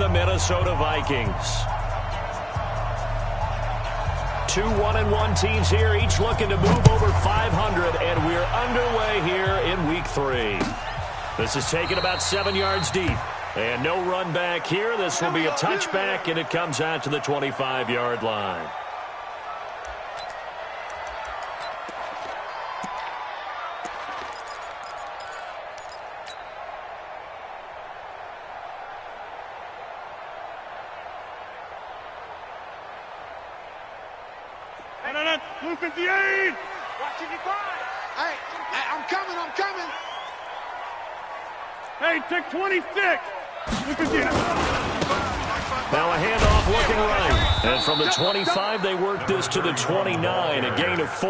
and the Minnesota Vikings. 2 1-1 teams here, each looking to move over 500, and we're underway here in week 3. This is taken about 7 yards deep, and no run back here. This will be a touchback, and it comes out to the 25-yard line. Blue 58! Watching you grind! Hey, I'm coming! Hey, take 26! Look at you! Now a handoff looking right. And from the 25, they work this to the 29, a gain of 4.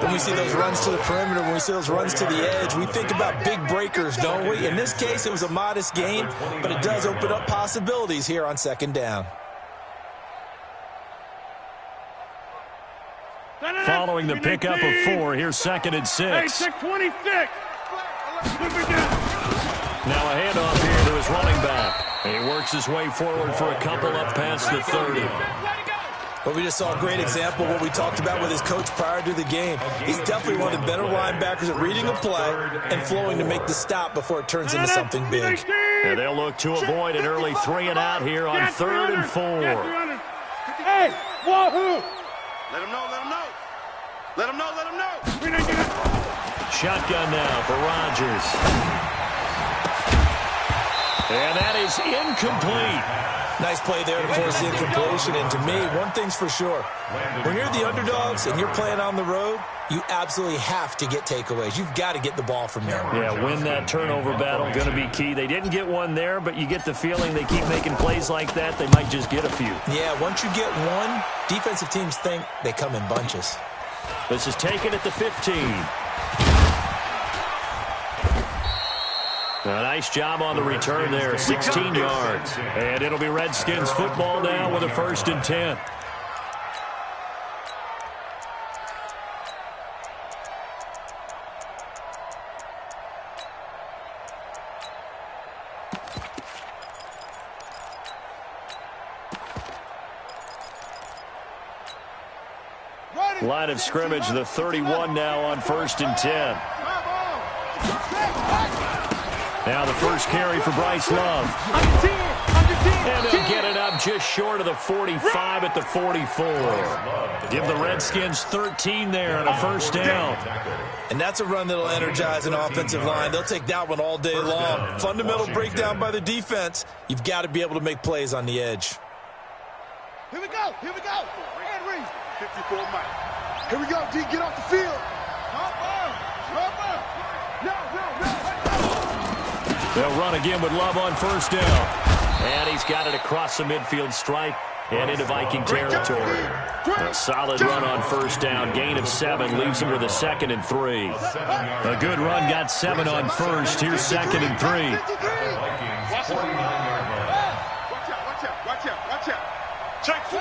When we see those runs to the perimeter, when we see those runs to the edge, we think about big breakers, don't we? In this case, it was a modest gain, but it does open up possibilities here on second down. Following the pickup of 4, here's 2nd and 6. Hey, check 26. Now a handoff here to his running back. And he works his way forward for a couple up past the 30. Well, we just saw a great example of what we talked about with his coach prior to the game. He's definitely one of the better linebackers at reading a play and flowing to make the stop before it turns into something big. And they'll look to avoid an early 3 and out here on 3rd and 4. Hey, wahoo! Let him know. Let him know. Shotgun now for Rodgers. And that is incomplete. Nice play there to force the incompletion. And to me, one thing's for sure. When you're the underdogs and you're playing on the road, you absolutely have to get takeaways. You've got to get the ball from there. Yeah, win that turnover battle, going to be key. They didn't get one there, but you get the feeling they keep making plays like that, they might just get a few. Yeah, once you get one, defensive teams think they come in bunches. This is taken at the 15. A nice job on the return there, 16 yards. And it'll be Redskins football now with a 1st and 10. Line of scrimmage, the 31 now on 1st and 10. Now the first carry for Bryce Love. And they'll get it up just short of the 45 at the 44. Give the Redskins 13 there and a 1st down. And that's a run that'll energize an offensive line. They'll take that one all day long. Fundamental breakdown by the defense. You've got to be able to make plays on the edge. Here we go. And read. 54 Mike. Here we go, D. Get off the field. No. They'll run again with Love on 1st down. And he's got it across the midfield stripe and into Viking territory. A solid run on 1st down. Gain of 7 leaves him with a 2nd and 3. A good run got 7 on 1st. Here's 2nd and 3. Watch out. Check 4.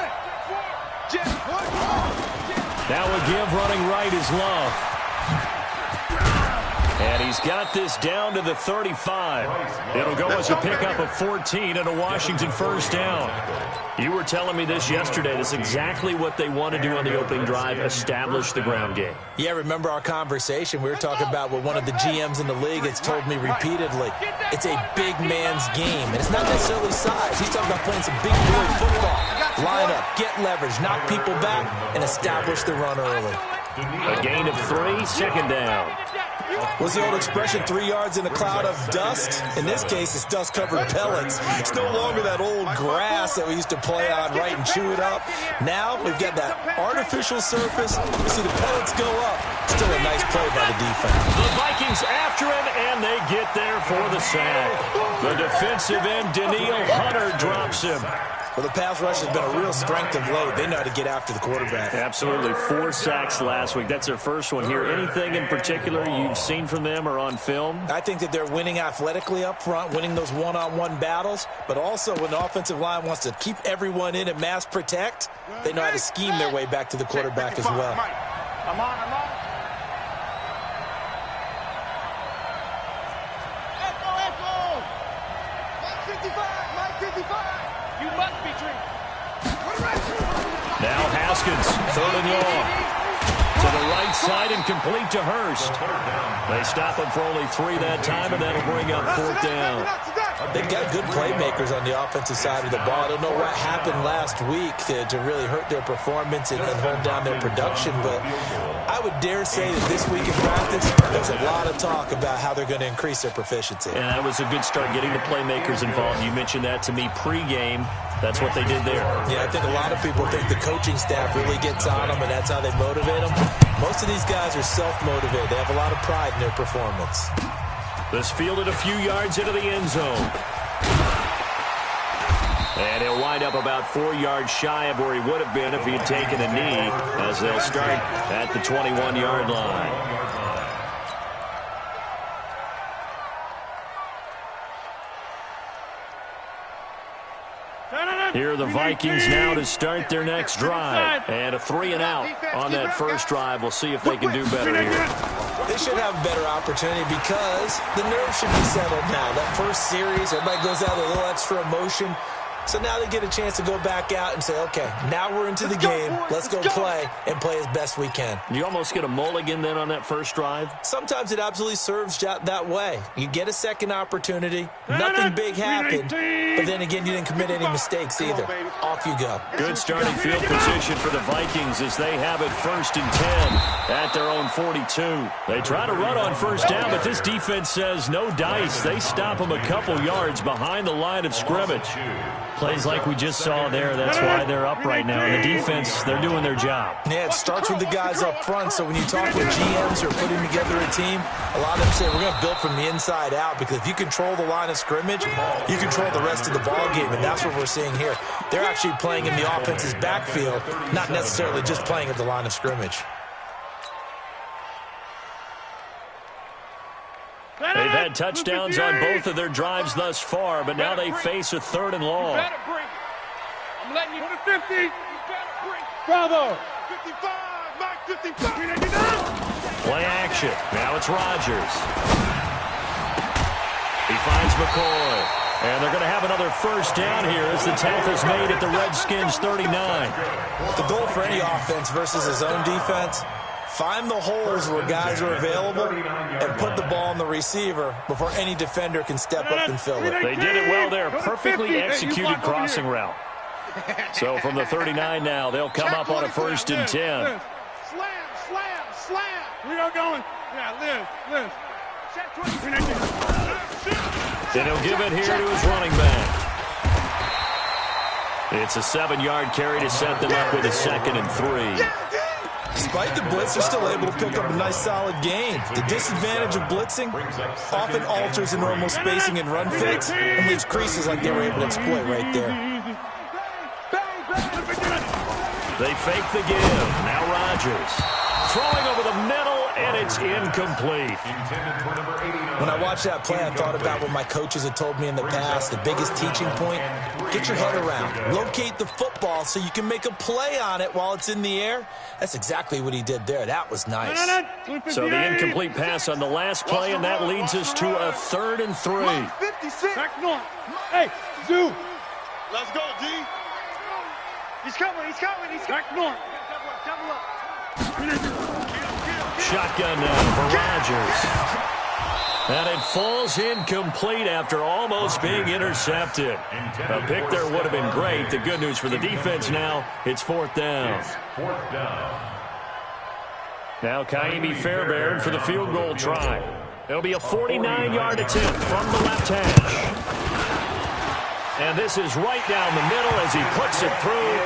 Now a give running right is Love. And he's got this down to the 35. It'll go as a pickup of 14 and a Washington 1st down. You were telling me this yesterday. That's exactly what they want to do on the opening drive, establish the ground game. Yeah, remember our conversation. We were talking about what one of the GMs in the league has told me repeatedly. It's a big man's game, and it's not necessarily size. He's talking about playing some big boy football. Line up, get leverage, knock people back, and establish the run early. A gain of 3, 2nd down. What's the old expression, 3 yards in a cloud of dust? In this case, it's dust-covered pellets. It's no longer that old grass that we used to play on, right, and chew it up. Now we've got that artificial surface. We see the pellets go up. Still a nice play by the defense. The Vikings after him, and they get there for the sack. The defensive end, Daniil Hunter, drops him. Well, the pass rush has been a real strength of late. They know how to get after the quarterback. Absolutely. 4 sacks last week. That's their first one here. Anything in particular you've seen from them or on film? I think that they're winning athletically up front, winning those one-on-one battles, but also when the offensive line wants to keep everyone in and mass protect, they know how to scheme their way back to the quarterback as well. I'm on. Mike 55. You must be drinking. Now Haskins, 3rd and long. To the right side and complete to Hurst. They stop him for only 3 that time, and that'll bring up 4th down. They've got good playmakers on the offensive side of the ball. I don't know what happened last week to really hurt their performance and hold down their production, but I would dare say that this week in practice, there's a lot of talk about how they're going to increase their proficiency. And that was a good start, getting the playmakers involved. You mentioned that to me pregame. That's what they did there. Yeah, I think a lot of people think the coaching staff really gets on them, and that's how they motivate them. Most of these guys are self-motivated. They have a lot of pride in their performance. This fielded a few yards into the end zone. And he'll wind up about 4 yards shy of where he would have been if he had taken a knee, as they'll start at the 21-yard line. Here are the Vikings now to start their next drive. And a 3-and-out on that first drive. We'll see if they can do better here. They should have a better opportunity because the nerves should be settled now. That first series, everybody goes out with a little extra emotion. So now they get a chance to go back out and say, okay, now we're into the game. Let's go play and play as best we can. You almost get a mulligan then on that first drive? Sometimes it absolutely serves that way. You get a second opportunity. Nothing big happened. But then again, you didn't commit any mistakes either. Off you go. Good starting field position for the Vikings as they have it 1st and 10 at their own 42. They try to run on first down, but this defense says no dice. They stop them a couple yards behind the line of scrimmage. Plays like we just saw there. That's why they're up right now. And the defense, they're doing their job. Yeah, it starts with the guys up front. So when you talk with GMs who are putting together a team, a lot of them say we're going to build from the inside out, because if you control the line of scrimmage, you control the rest of the ball game, and that's what we're seeing here. They're actually playing in the offense's backfield, not necessarily just playing at the line of scrimmage. They've had touchdowns on both of their drives thus far, but now they face a 3rd and long. I'm letting you to 50. You better bring. Bravo. 55. Mike 55. Play action. Now it's Rodgers. He finds McCoy. And they're going to have another first down here as the tackle's made at the Redskins' 39. The goal for any offense versus his own defense, find the holes where guys are available and put the ball on the receiver before any defender can step up and fill it. They did it well there. Perfectly executed crossing route. So from the 39 now, they'll come up on a 1st and 10. Slam, slam, slam. We are going. Yeah, Liz. Then he'll give it here to his running back. It's a 7-yard carry to set them up with a 2nd and 3. Despite the blitz, they're still able to pick up a nice, solid gain. The disadvantage of blitzing often alters the normal spacing and run fits and leaves creases like they were able to exploit right there. They fake the give. Now Rodgers. Throwing over the middle, and it's incomplete. When I watched that play, I thought about what my coaches had told me in the past. The biggest teaching point, get your head around. Locate the football so you can make a play on it while it's in the air. That's exactly what he did there. That was nice. So the incomplete pass on the last play, and that leads us to a 3rd and 3. Back north. Hey, Zoo. Let's go, D. He's coming. Back north. Double up. Shotgun now for Rodgers. And it falls incomplete after almost being intercepted. A pick there would have been great. The good news for the defense now, it's 4th down. Now Kaimi Fairbairn for the field goal try. It'll be a 49-yard attempt from the left hash. And this is right down the middle as he puts it through.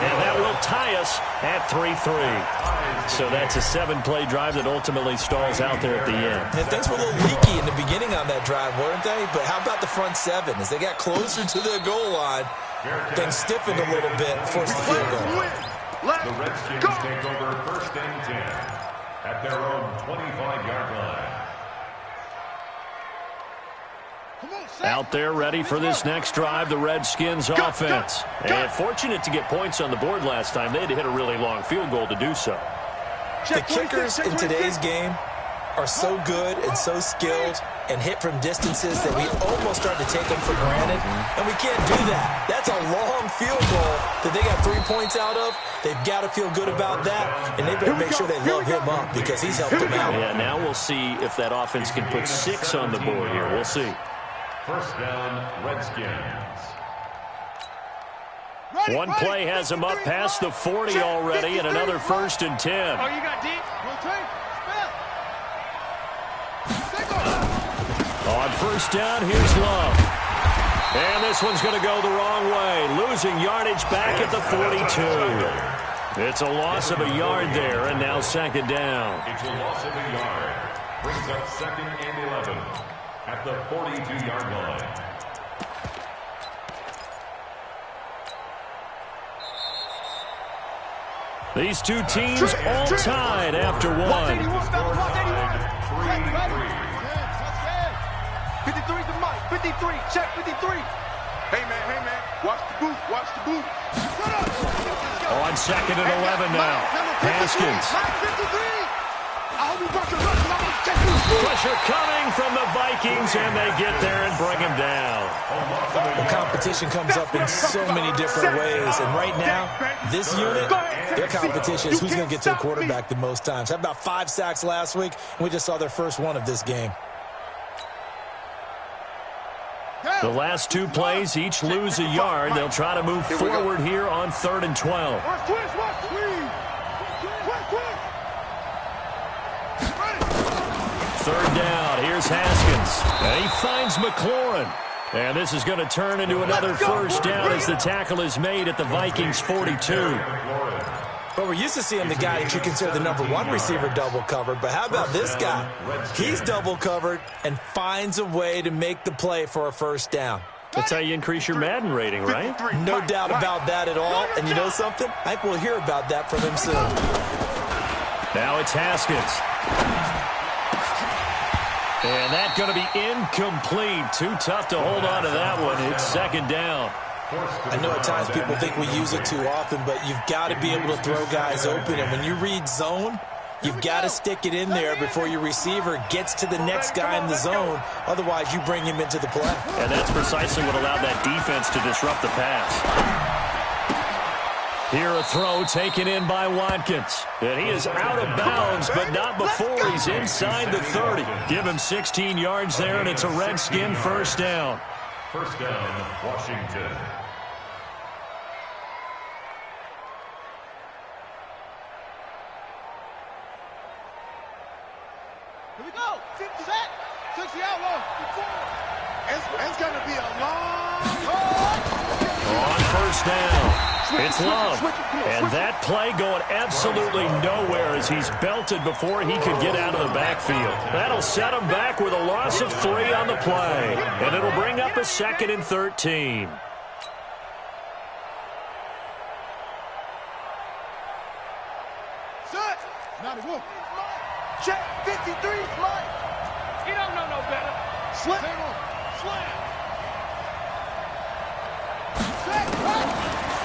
And that will tie us at 3-3. So that's a 7-play drive that ultimately stalls out there at the end. And things were a little leaky in the beginning on that drive, weren't they? But how about the front 7? As they got closer to the goal line, things stiffened a little bit, forced the field goal. The Redskins take over 1st and 10 at their own 25-yard line. Out there ready for this next drive, the Redskins offense. And fortunate to get points on the board last time. They had to hit a really long field goal to do so. The kickers in today's game are so good and so skilled and hit from distances that we almost start to take them for granted, and we can't do that. That's a long field goal that they got 3 points out of. They've got to feel good about that, and they better make sure they love him up because he's helped them out. Yeah, now we'll see if that offense can put 6 on the board here. We'll see. First down, Redskins. One play has him up past the 40 already, and another 1st and 10. Oh, you got deep? On first down, here's Love. And this one's going to go the wrong way, losing yardage back at the 42. It's a loss of a yard there, and now 2nd down. It's a loss of a yard. Brings up 2nd and 11 at the 42-yard line. These two teams all tied after one. 53 to Mike. 53. Check 53. Hey, man. Watch the booth. Watch the booth. On 2nd and 11 now. Haskins. Pressure coming from the Vikings, and they get there and bring him down. The competition comes up in so many different ways, and right now, this unit, their competition is who's going to get to the quarterback the most times. Had about 5 sacks last week, and we just saw their first one of this game. The last 2 plays each lose a yard. They'll try to move forward here on 3rd and 12. Third down, here's Haskins. And he finds McLaurin. And this is going to turn into another first down as the tackle is made at the Vikings 42. But we're used to seeing the guy that you consider the #1 receiver double covered. But how about this guy? He's double covered and finds a way to make the play for a first down. That's how you increase your Madden rating, right? No doubt about that at all. And you know something? I think we'll hear about that from him soon. Now it's Haskins. And that's going to be incomplete. Too tough to hold on to that one. It's 2nd down. I know at times people think we use it too often, but you've got to be able to throw guys open. And when you read zone, you've got to stick it in there before your receiver gets to the next guy in the zone. Otherwise, you bring him into the play. And that's precisely what allowed that defense to disrupt the pass. Here a throw taken in by Watkins. And he is out of bounds, but not before he's inside the 30. Give him 16 yards there, and it's a Redskin first down. First down, Washington. Here we go. Set. 60 outlaw. It's going to be a long On first down, it's Love. And that play going absolutely nowhere as he's belted before he could get out of the backfield. That'll set him back with a loss of 3 on the play. And it'll bring up a 2nd and 13. Set. Check 53, Mike. He don't know no better. Slam.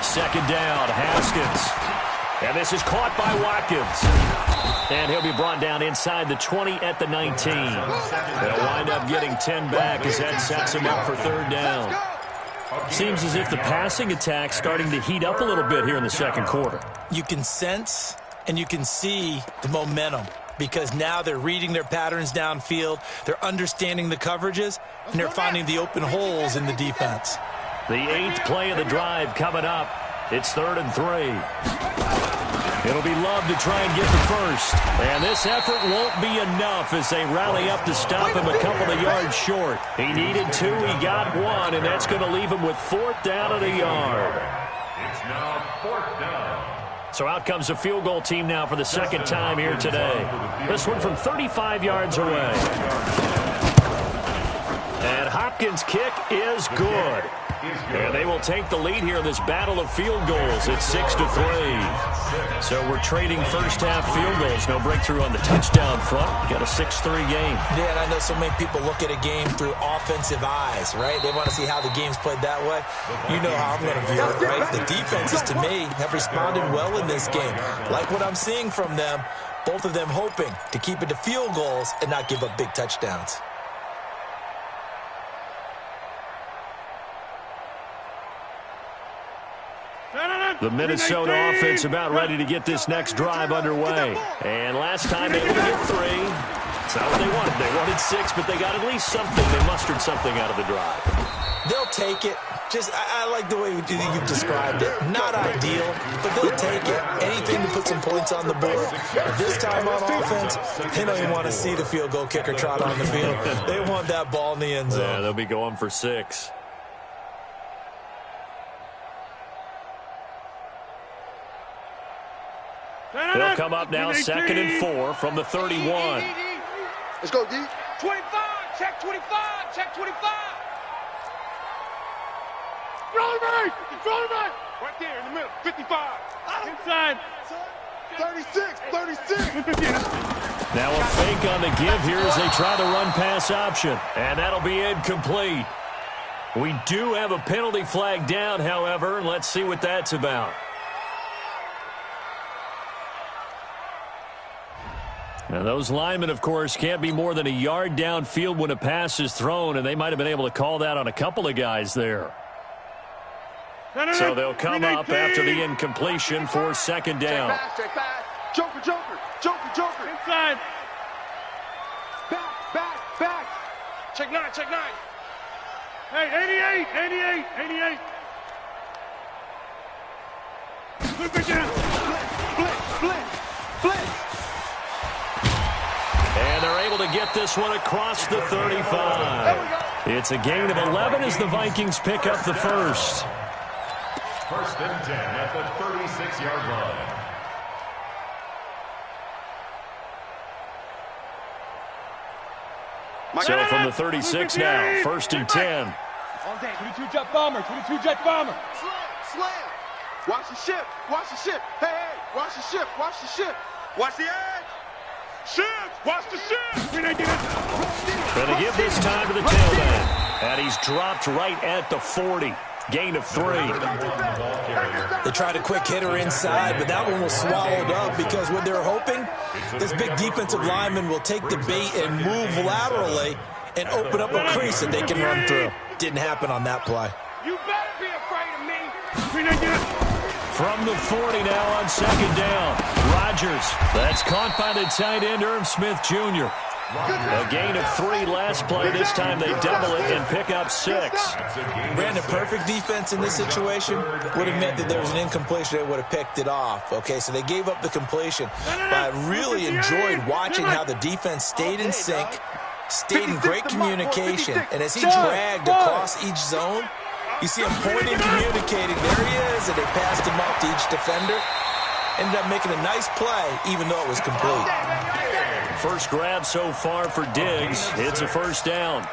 Second down, Haskins. And this is caught by Watkins. And he'll be brought down inside the 20 at the 19. They'll wind up getting 10 back as that sets him up for 3rd down. Seems as if the passing attack's starting to heat up a little bit here in the 2nd quarter. You can sense and you can see the momentum because now they're reading their patterns downfield, they're understanding the coverages, and they're finding the open holes in the defense. The 8th play of the drive coming up. It's 3rd and 3. It'll be Love to try and get the first. And this effort won't be enough as they rally up to stop him a couple of yards short. He needed 2, he got 1, and that's going to leave him with 4th down at a yard. It's now 4th down. So out comes the field goal team now for the 2nd time here today. This one from 35 yards away. And Hopkins' kick is good. And they will take the lead here in this battle of field goals. It's 6-3. So we're trading first-half field goals. No breakthrough on the touchdown front. You got a 6-3 game. Yeah, and I know so many people look at a game through offensive eyes, right? They want to see how the game's played that way. You know how I'm going to view it, right? The defenses, to me, have responded well in this game. Like what I'm seeing from them, both of them hoping to keep it to field goals and not give up big touchdowns. The Minnesota offense about ready to get this next drive underway. And last time able to get 3. That's not what they wanted. They wanted 6, but they got at least something. They mustered something out of the drive. They'll take it. I like the way you've described it. Not ideal, but they'll take it. Anything to put some points on the board. This time on offense, they don't even want to see the field goal kicker trot on the field. They want that ball in the end zone. Yeah, they'll be going for 6. They'll come up now 2nd and 4 from the 31. Let's go, D. 25, check 25, check 25. Throw it back, right there in the middle, 55. Inside. 36. Now a fake on the give here as they try the run-pass option. And that'll be incomplete. We do have a penalty flag down, however, and let's see what that's about. Now, those linemen, of course, can't be more than a yard downfield when a pass is thrown, and they might have been able to call that on a couple of guys there. So they'll come up after the incompletion for 2nd down. Check back. Joker. Inside. Back. Check 9. Hey, 88. Flip it down. Blitz. And they're able to get this one across the 35. It's a gain of 11 as the Vikings pick up the first. 1st and 10 at the 36-yard line. So from the 36 now, 1st and 10. All day, 22 jet bomber. Slam. Watch the ship. Hey, watch the ship. Watch the edge. Watch the ship. Going to give this time to the tailback. And he's dropped right at the 40. Gain of 3. They tried a quick hitter inside, but that one was swallowed up because what they're hoping, this big defensive lineman will take the bait and move laterally and open up a crease that they can run through. Didn't happen on that play. You better be afraid of me. From the 40 now on 2nd down. Rodgers. That's caught by the tight end, Irv Smith Jr. A gain of 3 last play. This time they double it and pick up 6. Ran a perfect defense in this situation. Would have meant that there was an incompletion. They would have picked it off. Okay, so they gave up the completion. But I really enjoyed watching how the defense stayed in sync, stayed in great communication. And as he dragged across each zone, you see him pointing, communicating. There he is, and they passed him up to each defender. Ended up making a nice play, even though it was complete. First grab so far for Diggs. It's a 1st down.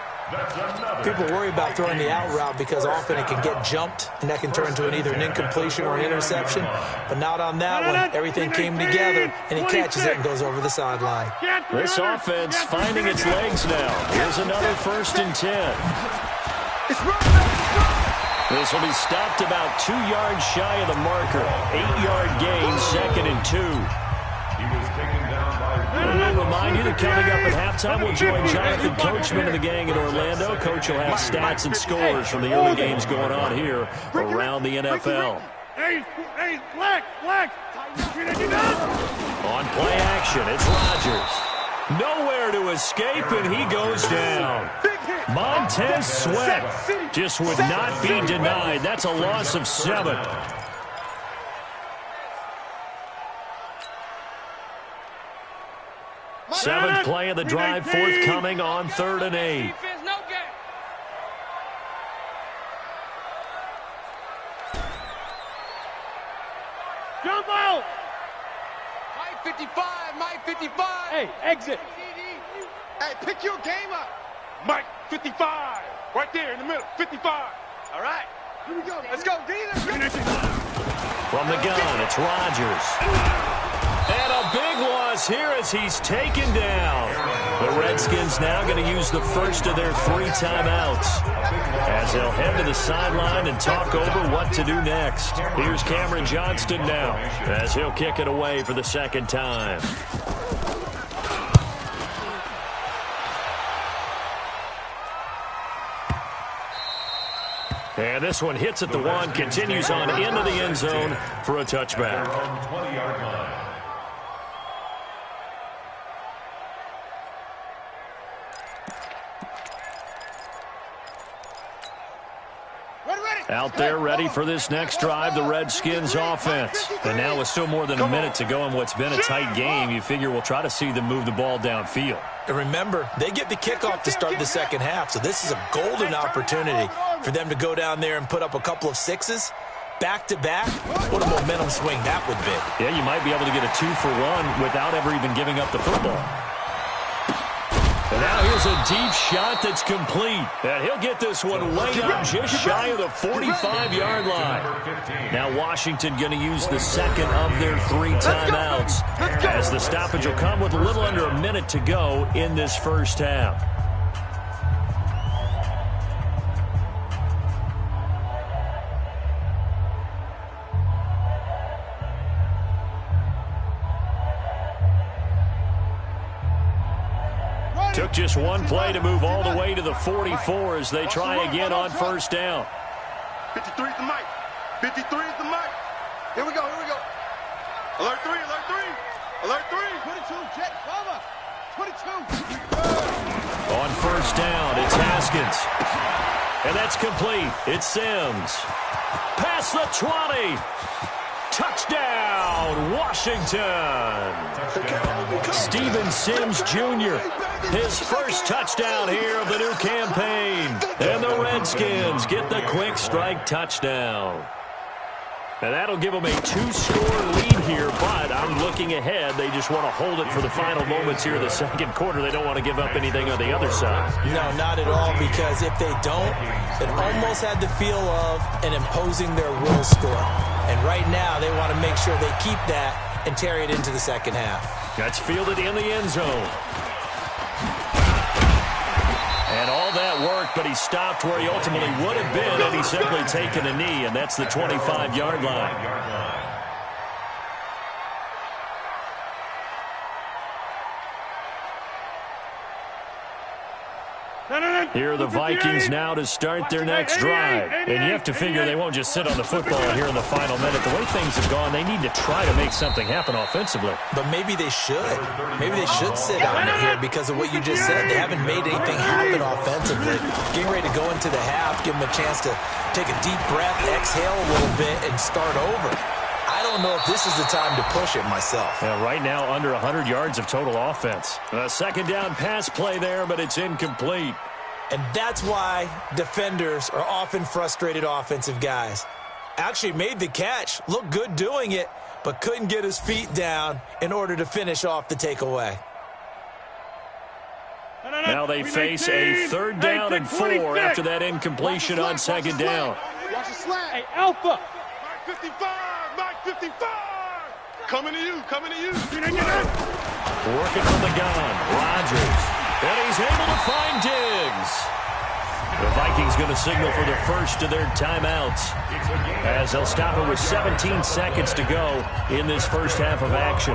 People worry about throwing the out route because often it can get jumped, and that can turn into either an incompletion or an interception. But not on that one. Everything came together, and he catches it and goes over the sideline. This offense finding its legs now. Here's another 1st and 10. This will be stopped about 2 yards shy of the marker. 8-yard gain, 2nd and 2. He was taken down by... We'll remind you that coming up at halftime, we'll join Jonathan Coachman and the gang in Orlando. Coach will have stats and scores from the early games going on here around the NFL. Hey, black. On play action, it's Rodgers. Nowhere to escape, and he goes down. Montez Sweat just would not be denied. That's a loss of 7. Seventh play of the drive forthcoming on 3rd and 8. Jump out! Mike 55. Hey, exit. Hey, pick your game up. Mike 55. Right there in the middle. 55. All right. Here we go. Let's go, D. Let's go. From the gun, it's Rodgers. And a big loss here as he's taken down. The Redskins now going to use the first of their 3 timeouts as they'll head to the sideline and talk over what to do next. Here's Cameron Johnston now as he'll kick it away for the second time. And this one hits at the 1, continues on into the end zone for a touchback. 20-yard line. Out there ready for this next drive, the Redskins offense. And now with still more than a minute to go in what's been a tight game, you figure we'll try to see them move the ball downfield. And remember, they get the kickoff to start the second half, so this is a golden opportunity for them to go down there and put up a couple of 6s. Back-to-back, what a momentum swing that would be. Yeah, you might be able to get a 2-for-1 without ever even giving up the football. And now here's a deep shot that's complete. And he'll get this one way up just shy of the 45-yard line. Now Washington going to use the second of their 3 timeouts as the stoppage will come with a little under a minute to go in this first half. Took just one play to move all the way to the 44 as they try again on first down. 53 is the mic. 53 is the mic. Here we go, here we go. Alert 3, alert 3. Alert 3. 22, jet cover. 22. On first down, it's Haskins. And that's complete. It's Sims. Past the 20. Touchdown, Washington. Steven Sims Jr., his first touchdown here of the new campaign. And the Redskins get the quick strike touchdown. And that'll give them a 2-score lead here, but I'm looking ahead. They just want to hold it for the final moments here of the second quarter. They don't want to give up anything on the other side. No, not at all, because if they don't, it almost had the feel of an imposing their will score. And right now, they want to make sure they keep that and carry it into the second half. That's fielded in the end zone. And all that worked, but he stopped where he ultimately would have been had he simply taken a knee, and that's the 25-yard line. Here are the Vikings now to start their next drive. And you have to figure they won't just sit on the football here in the final minute. The way things have gone, they need to try to make something happen offensively. But maybe they should. Maybe they should sit on it here because of what you just said. They haven't made anything happen offensively. Getting ready to go into the half, give them a chance to take a deep breath, exhale a little bit, and start over. I don't know if this is the time to push it myself. Yeah, right now, under 100 yards of total offense. A second down pass play there, but it's incomplete. And that's why defenders are often frustrated offensive guys. Actually made the catch, looked good doing it, but couldn't get his feet down in order to finish off the takeaway. Now they face a 3rd down and 4 after that incompletion on second down. Watch the slant. Hey, Alpha. Mike 55, Mike 55. Coming to you, coming to you. Working from the gun, Rodgers. And he's able to find Diggs. The Vikings going to signal for the first of their timeouts as they'll stop it with 17 seconds to go in this first half of action.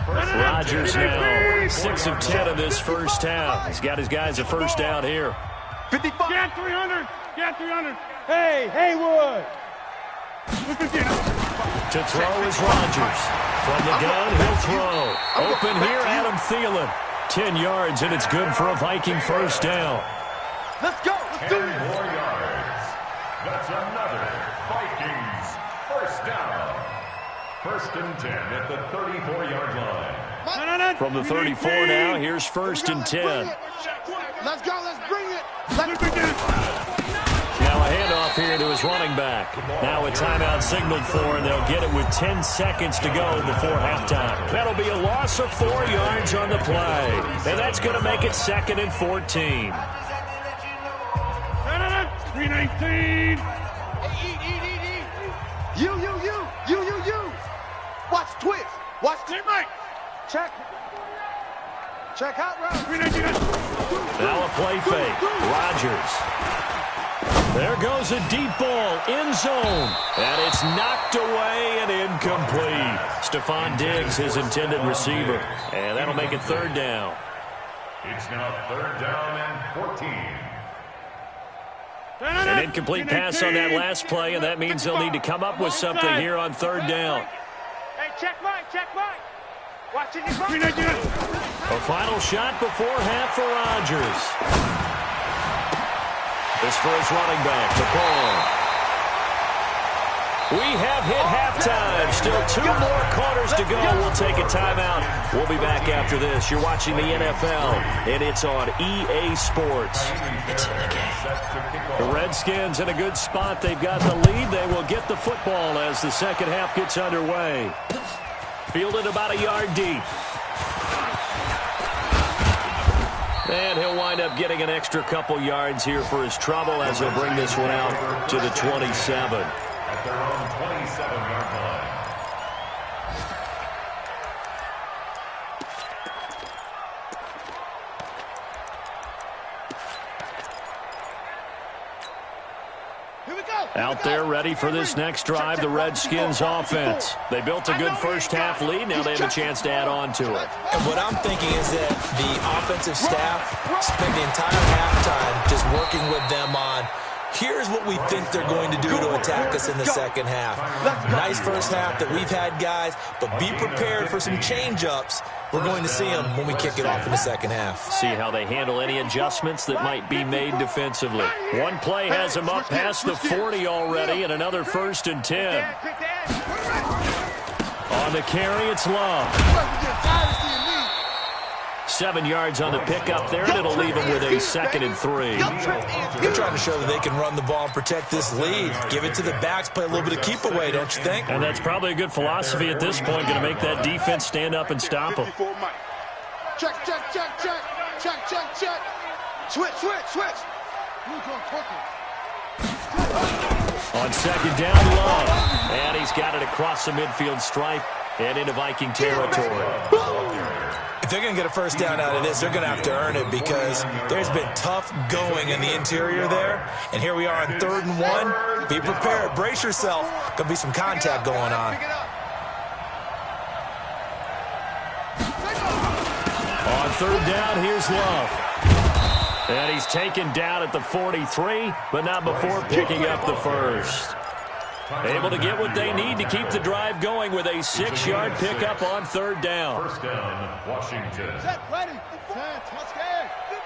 Rodgers now 6 of 10 in this first half. He's got his guys a first down here. 55. Get 300. Get 300. Hey, Haywood. To throw is Rodgers. From the gun, he'll throw. Open here, Adam Thielen. 10 yards, and it's good for a Viking first down. Let's go. Let's do it. 10 more yards. That's another Vikings first down. 1st and 10 at the 34-yard line. From the 34 now, here's 1st and 10. Let's go. Let's bring it. Let's bring it. Now a handoff here to his running running back. Now a timeout signaled for, and they'll get it with 10 seconds to go before halftime. That'll be a loss of 4 yards on the play. And that's going to make it 2nd and 14. 319. You. Watch twitch. Watch Hey, Mike. check. Check out route. 319. Now a play fake. Rodgers. There goes a deep ball, end zone. And it's knocked away and incomplete. Stephon Diggs, his intended receiver. And that'll make it 3rd down. It's now 3rd down and 14. An incomplete pass on that last play, and that means they'll need to come up with something here on 3rd down. Hey, check Mike. Watch it. 319. A final shot before half for Rodgers. This for his running back, McCollum. We have hit halftime. Still 2 more quarters to go. We'll take a timeout. We'll be back after this. You're watching the NFL, and it's on EA Sports. It's in the game. The Redskins in a good spot. They've got the lead. They will get the football as the second half gets underway. Fielded about a yard deep. And he'll wind up getting an extra couple yards here for his trouble as he'll bring this one out to the 27. At their own 27-yard line. Out there ready for this next drive, the Redskins offense. They built a good first half lead. Now they have a chance to add on to it. And what I'm thinking is that the offensive staff spent the entire halftime just working with them on, here's what we think they're going to do to attack us in the second half. Nice first half that we've had, guys, but be prepared for some change-ups. We're going to see them when we kick it off in the second half. See how they handle any adjustments that might be made defensively. One play has them up past the 40 already, and another 1st and 10. On the carry, it's Love. 7 yards on the pickup there, and it'll leave them with a 2nd and 3. They're trying to show that they can run the ball and protect this lead. Give it to the backs, play a little bit of keep away, don't you think? And that's probably a good philosophy at this point, going to make that defense stand up and stop them. Check. Switch. On 2nd down, Love. And he's got it across the midfield stripe and into Viking territory. If they're going to get a first down out of this, they're going to have to earn it because there's been tough going in the interior there. And here we are on 3rd and 1. Be prepared. Brace yourself. Going to be some contact going on. On 3rd down, here's Love. And he's taken down at the 43, but not before picking up the first. Able to get what they need to keep the drive going with a 6-yard pickup on 3rd down. First down, Washington. Set, ready. Set, let's go.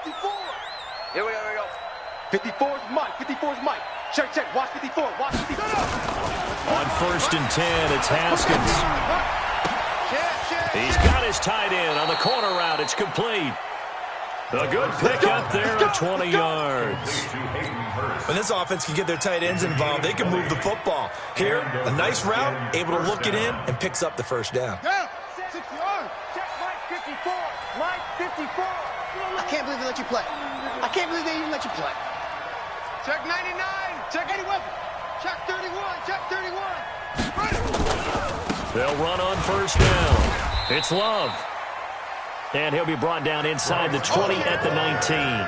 54. Here we go. 54 is Mike. Check. Watch 54. On 1st and 10, it's Haskins. He's got his tight end on the corner route. It's complete. A good pickup there at 20 yards. When this offense can get their tight ends involved, they can move the football. Here, a nice route, able to look it in, and picks up the first down. Yeah, 6 yards. Check Mike 54. Mike 54. I can't believe they let you play. I can't believe they even let you play. Check 99. Check 81. Check 31. Check 31. They'll run on 1st down. It's Love. And he'll be brought down inside the 20 at the 19.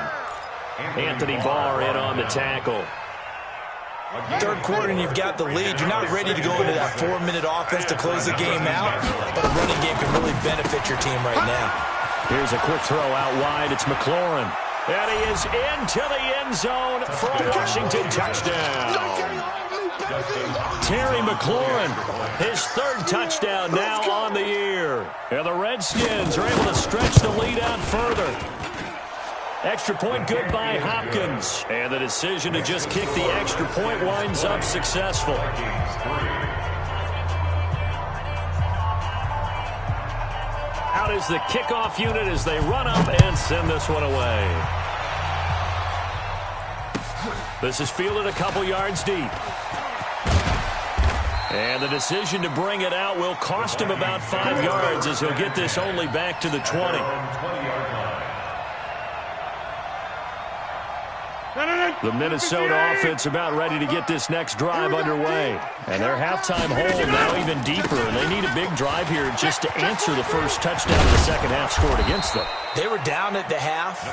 Anthony Barr in on the tackle. 3rd quarter and you've got the lead. You're not ready to go into that 4-minute offense to close the game out, but a running game can really benefit your team right now. Here's a quick throw out wide. It's McLaurin. And he is into the end zone for a Washington touchdown. Terry McLaurin, his 3rd touchdown now on the year. And the Redskins are able to stretch the lead out further. Extra point good by Hopkins. And the decision to just kick the extra point winds up successful. Out is the kickoff unit as they run up and send this one away. This is fielded a couple yards deep. And the decision to bring it out will cost him about 5 yards as he'll get this only back to the 20. The Minnesota offense about ready to get this next drive underway. And their halftime hole now even deeper. And they need a big drive here just to answer the first touchdown the second half scored against them. They were down at the half.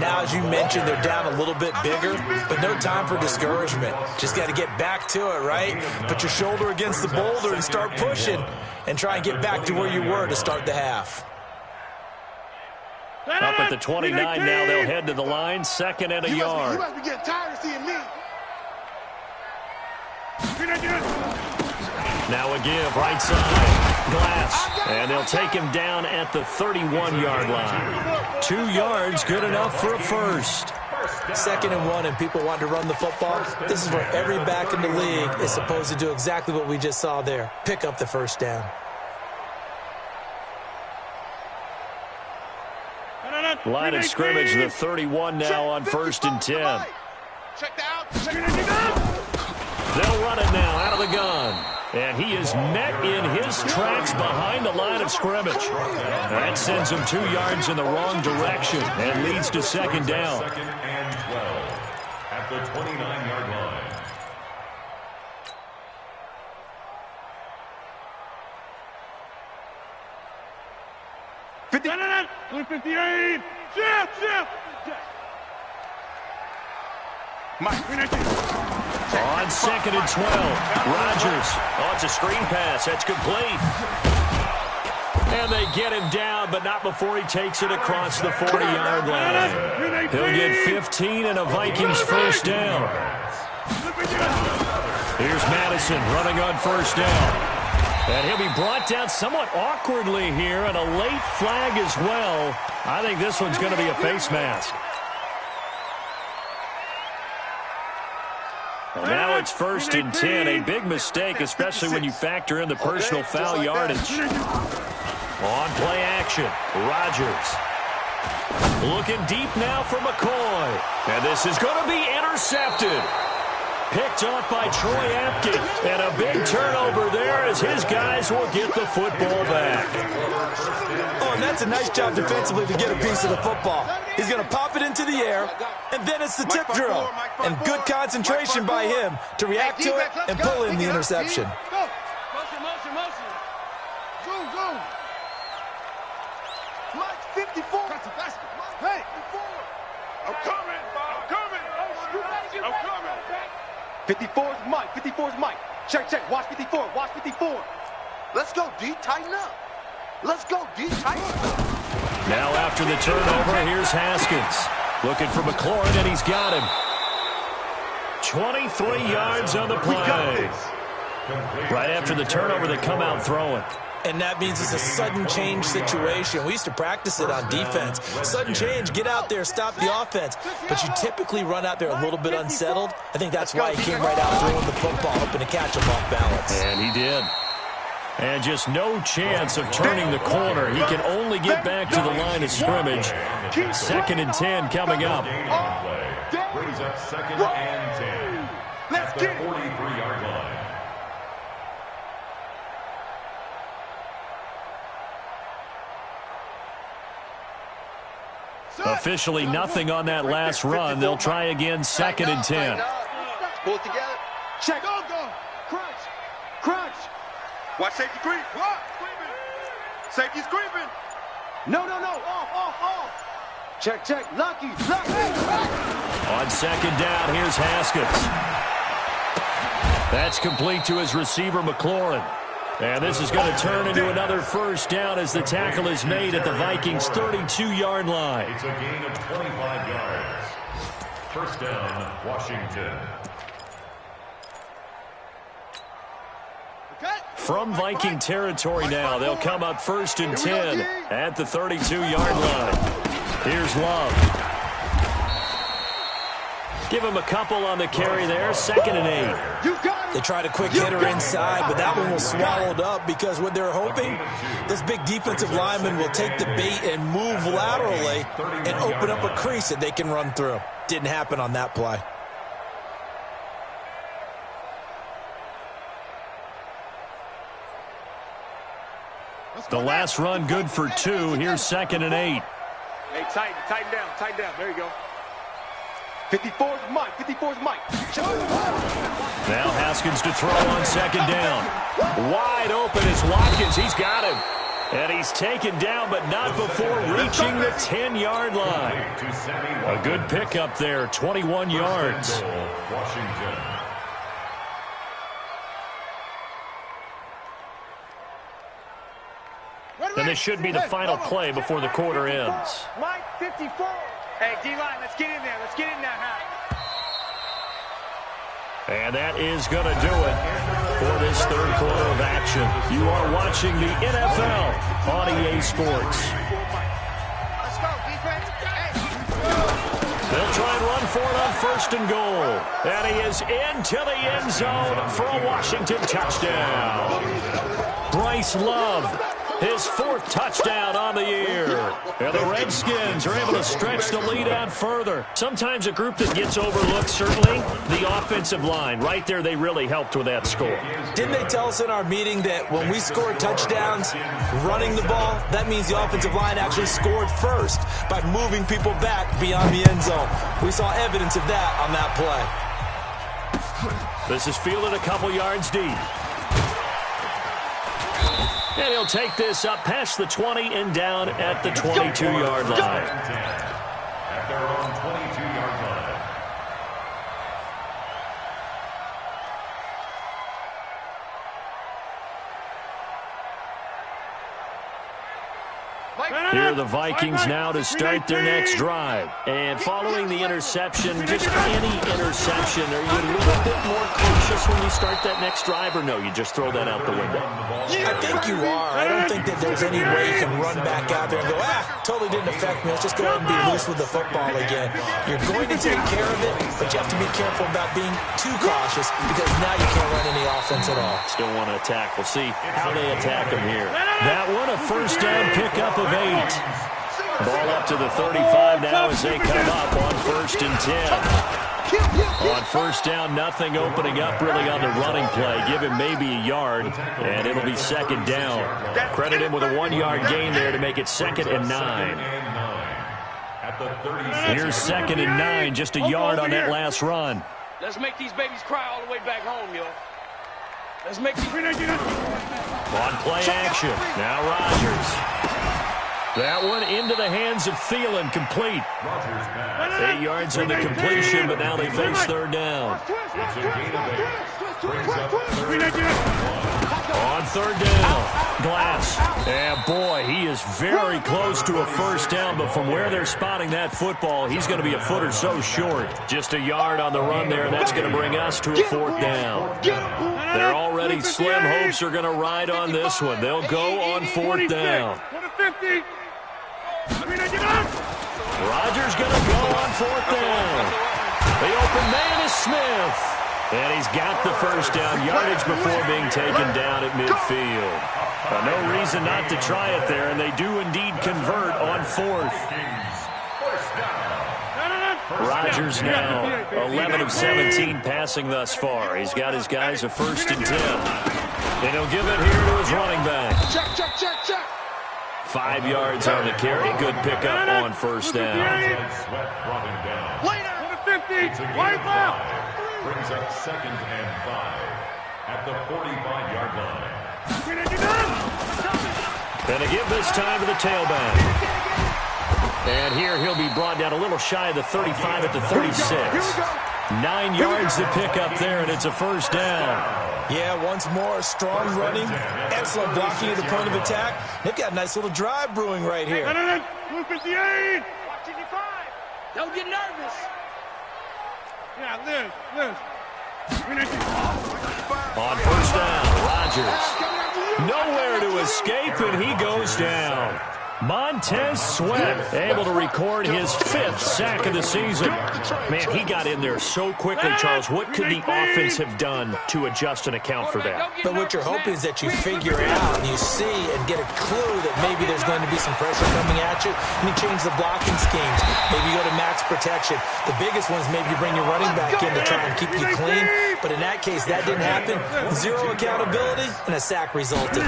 Now, as you mentioned, they're down a little bit bigger, but no time for discouragement. Just got to get back to it, right? Put your shoulder against the boulder and start pushing and try and get back to where you were to start the half. Up at the 29 now, they'll head to the line, 2nd and a yard. You must be getting tired of seeing me. Now a give, right side, Glass. And they'll take him down at the 31-yard line. 2 yards, good enough for a first. 2nd and 1, and people want to run the football. This is where every back in the league is supposed to do exactly what we just saw there. Pick up the first down. Line of scrimmage, the 31 now on 1st and 10. They'll run it now out of the gun. And he is met in his tracks behind the line of scrimmage. That sends him 2 yards in the wrong direction and leads to 2nd down. 2nd and 12 at the 29-yard line. On 2nd and 12, Rodgers. Oh, it's a screen pass. That's complete. And they get him down, but not before he takes it across the 40-yard line. He'll get 15 and a Vikings first down. Here's Madison running on 1st down. And he'll be brought down somewhat awkwardly here, and a late flag as well. I think this one's going to be a face mask. And now it's 1st and 10, a big mistake, especially when you factor in the personal foul yardage. On play action, Rodgers. Looking deep now for McCoy. And this is going to be intercepted. Picked off by Troy Apke. And a big turnover there as his guys will get the football back. Oh, and that's a nice job defensively to get a piece of the football. He's going to pop it into the air, and then it's the tip drill. And good concentration by him to react to it and pull in the interception. Motion. Zoom. Mike 54. Hey, I'm coming. 54's Mike. 54's Mike. Check. Watch 54. Let's go, D. Tighten up. Now after the turnover, here's Haskins. Looking for McLaurin, and he's got him. 23 yards on the play. Right after the turnover, they come out throwing. And that means it's a sudden change situation. We used to practice it on defense. Sudden change, get out there, stop the offense. But you typically run out there a little bit unsettled. I think that's why he came right out throwing the football, hoping to catch him off balance. And he did. And just no chance of turning the corner. He can only get back to the line of scrimmage. 2nd and 10 coming up. Brings up 2nd and 10 at the 43-yard line. Officially nothing on that last run. They'll try again, 2nd and 10. Pull it together. Check. Go. Crunch. Watch safety creep. What? Safety's creeping. No. Off. Check. Lucky. On 2nd down, here's Haskins. That's complete to his receiver, McLaurin. And this is going to turn into another first down as the tackle is made at the Vikings' 32-yard line. It's a gain of 25 yards. First down, Washington. From Viking territory now, they'll come up 1st and 10 at the 32-yard line. Here's Love. Give him a couple on the carry there, 2nd and 8. They tried a quick hitter inside, but that one was swallowed up because what they're hoping, this big defensive lineman will take the bait and move laterally and open up a crease that they can run through. Didn't happen on that play. The last run good for 2. Here's 2nd and 8. Hey, tighten down. There you go. 54 is Mike. 54 is Mike. Now Haskins to throw on 2nd down. Wide open is Watkins. He's got him. And he's taken down, but not before reaching the 10-yard line. A good pickup there, 21 yards. Washington. And this should be the final play before the quarter ends. Mike, 54. Hey, D-line, let's get in there. Let's get in there, Hal. And that is going to do it for this third quarter of action. You are watching the NFL on EA Sports. Let's go, defense. Hey. They'll try and run for it on 1st and goal. And he is into the end zone for a Washington touchdown. Bryce Love, his 4th touchdown on the year. And the Redskins are able to stretch the lead out further. Sometimes a group that gets overlooked, certainly, the offensive line. Right there, they really helped with that score. Didn't they tell us in our meeting that when we score touchdowns running the ball, that means the offensive line actually scored first by moving people back beyond the end zone? We saw evidence of that on that play. This is fielded a couple yards deep. And he'll take this up past the 20 and down at the 22-yard line. At their own 22-yard line. Here are the Vikings now to start their next drive. And following the interception, just any interception, are you a little bit more cautious when you start that next drive, or no, you just throw that out the window? I think you are. I don't think that there's any way you can run back out there and go, totally didn't affect me. Let's just go ahead and be loose with the football again. You're going to take care of it, but you have to be careful about being too cautious because now you can't run any offense at all. Still want to attack. We'll see how they attack him here. That one, a 1st down pickup of 8. Ball up to the 35 now as they come up on 1st and 10. On 1st down, nothing opening up really on the running play. Give him maybe a yard, and it'll be 2nd down. Credit him with a 1-yard gain there to make it 2nd and 9. Here's 2nd and 9, just a yard on that last run. Let's make these babies cry all the way back home, yo. Let's make these... On play action, now Rodgers. That one into the hands of Thielen, complete. 8 yards on the completion, but now they face 3rd down. On 3rd down, Glass. And boy, he is very close to a 1st down, but from where they're spotting that football, he's going to be a foot or so short. Just a yard on the run there, and that's going to bring us to a 4th down. They're already slim hopes are going to ride on this one. They'll go on 4th down. Rodgers going to go on 4th down. The open man is Smith. And he's got the 1st down yardage before being taken down at midfield. No reason not to try it there, and they do indeed convert on 4th. Rodgers now 11 of 17 passing thus far. He's got his guys a 1st and 10. And he'll give it here to his running back. Check. 5 yards on the carry. Good pickup on 1st down. Later. 50. Wide left. Brings up 2nd and 5 at the 45-yard line. And to give this time to the tailback. And here he'll be brought down a little shy of the 35 at the 36. 9 yards to pick up there, and it's a 1st down. Yeah, once more, strong running, excellent blocking at the point of attack. They've got a nice little drive brewing right here. 58. Don't get nervous. Yeah, Liz. On 1st down, Rodgers. Nowhere to escape, and he goes down. Montez Sweat able to record his 5th sack of the season. Man, he got in there so quickly, Charles. What could the offense have done to adjust and account for that? But what you're hoping is that you figure out and you see and get a clue that maybe there's going to be some pressure coming at you, and you change the blocking schemes. Maybe you go to max protection. The biggest one is maybe you bring your running back in to try and keep you clean. But in that case, that didn't happen. 0 accountability, and a sack resulted.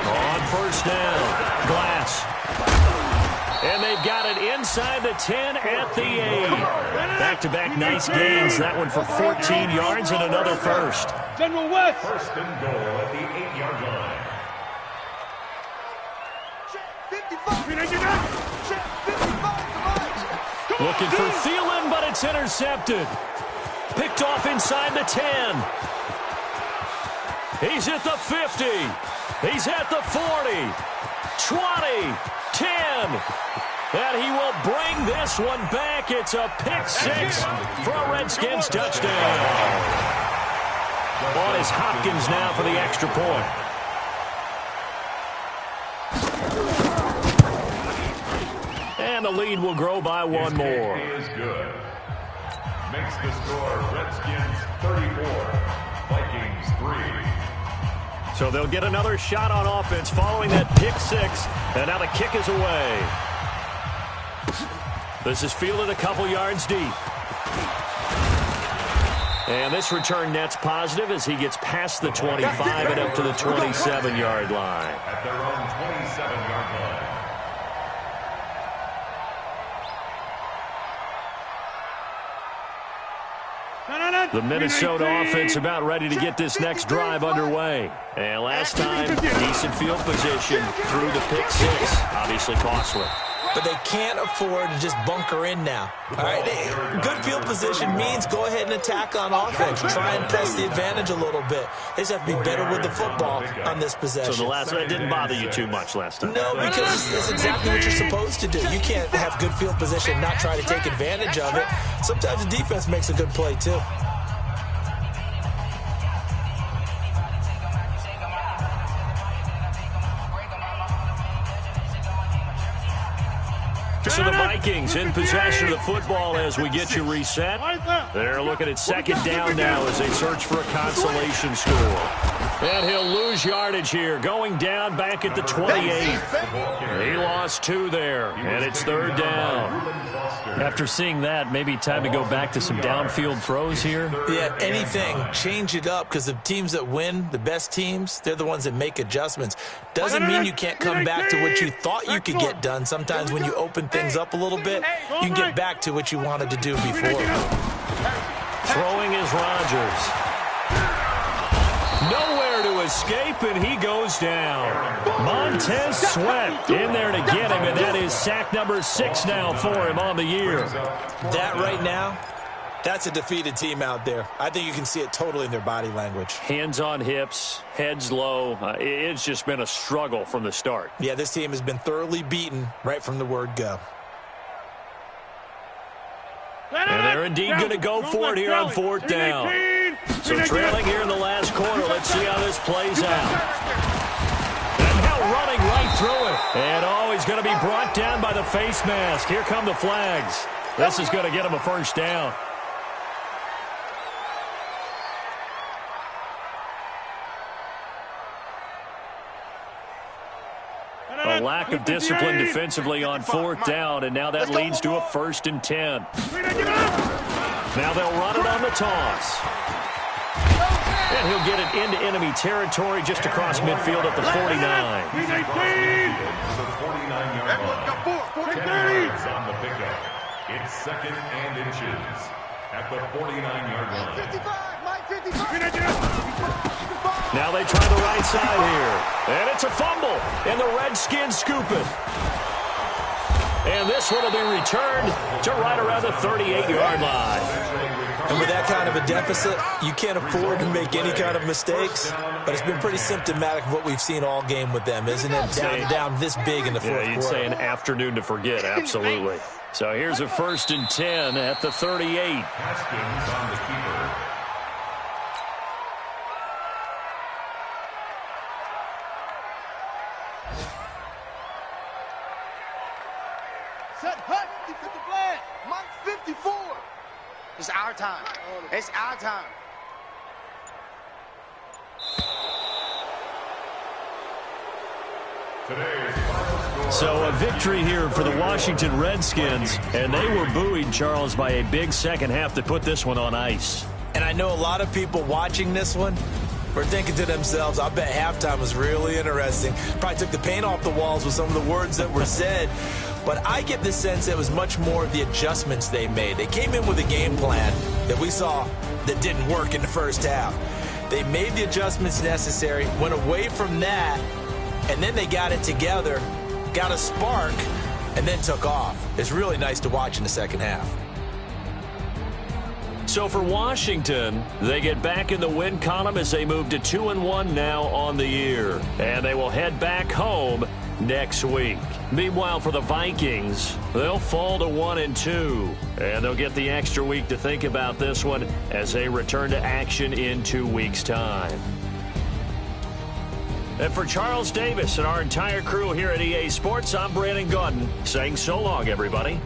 On first down, Glass. And they've got it inside the 10 at the 8. Back-to-back nice gains. That one for 14 yards and another first. General West. First and goal at the 8-yard line. Looking for Thielen, but it's intercepted. Picked off inside the 10. He's at the 50. He's at the 40. 20. 10. And he will bring this one back. It's a pick-6 for a Redskins touchdown. On is Hopkins now for the extra point. And the lead will grow by one more. Is good. Makes the score Redskins 34, Vikings 3. So they'll get another shot on offense following that pick-6. And now the kick is away. This is fielded a couple yards deep. And this return net's positive as he gets past the 25 and up to the 27-yard line. At their own 27-yard line. The Minnesota offense about ready to get this next drive underway. And last time, decent field position through the pick-6. Obviously costly. But they can't afford to just bunker in now. All right, good field position means go ahead and attack on offense. Try and press the advantage a little bit. They just have to be better with the football on this possession. So the last one didn't bother you too much last time? No, because it's exactly what you're supposed to do. You can't have good field position and not try to take advantage of it. Sometimes the defense makes a good play, too. So the Vikings in possession of the football as we get you reset. They're looking at second down now as they search for a consolation score. And he'll lose yardage here, going down back at the 28. He lost 2 there, and it's third down. After seeing that, maybe time to go back to some downfield throws here. Yeah, anything. Change it up because the teams that win, the best teams, they're the ones that make adjustments. Doesn't mean you can't come back to what you thought you could get done. Sometimes when you open things up a little bit, you can get back to what you wanted to do before. Throwing is Rodgers. Nowhere to escape, and he goes down. Montez Sweat in there to get him, and that is sack number 6 now for him on the year. That right now, that's a defeated team out there. I think you can see it totally in their body language. Hands on hips, heads low. It's just been a struggle from the start. Yeah, this team has been thoroughly beaten right from the word go. And they're indeed going to go for it here on fourth down. So trailing here in the last quarter. Let's see how this plays out. And now running right through it. And he's going to be brought down by the face mask. Here come the flags. This is going to get him a first down. A lack of discipline defensively on fourth down, and now that leads to a 1st and 10. Now they'll run it on the toss. And he'll get it into enemy territory just across midfield at the 49. On the pickup. It's 2nd and inches at the 49-yard line. Now they try the right side here. And it's a fumble. And the Redskins scoop it. And this one will be returned to right around the 38-yard line. And with that kind of a deficit, you can't afford to make any kind of mistakes. But it's been pretty symptomatic of what we've seen all game with them, isn't it? Down this big in the fourth quarter. You'd say an afternoon to forget, absolutely. So here's a 1st and 10 at the 38. Haskins on the keeper. Set hut, defensive flag. Mike 54. It's our time. It's our time. So a victory here for the Washington Redskins, and they were buoyed, Charles, by a big second half that put this one on ice. And I know a lot of people watching this one, were thinking to themselves, I bet halftime was really interesting. Probably took the paint off the walls with some of the words that were said. But I get the sense that it was much more of the adjustments they made. They came in with a game plan that we saw that didn't work in the first half. They made the adjustments necessary, went away from that, and then they got it together, got a spark, and then took off. It's really nice to watch in the second half. So for Washington, they get back in the win column as they move to 2-1 now on the year. And they will head back home next week. Meanwhile, for the Vikings, they'll fall to 1-2. And they'll get the extra week to think about this one as they return to action in 2 weeks' time. And for Charles Davis and our entire crew here at EA Sports, I'm Brandon Gaudin saying so long, everybody.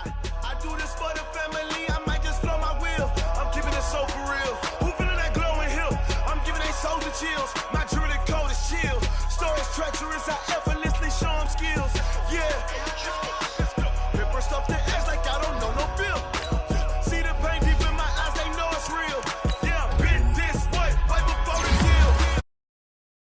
I do this for the family.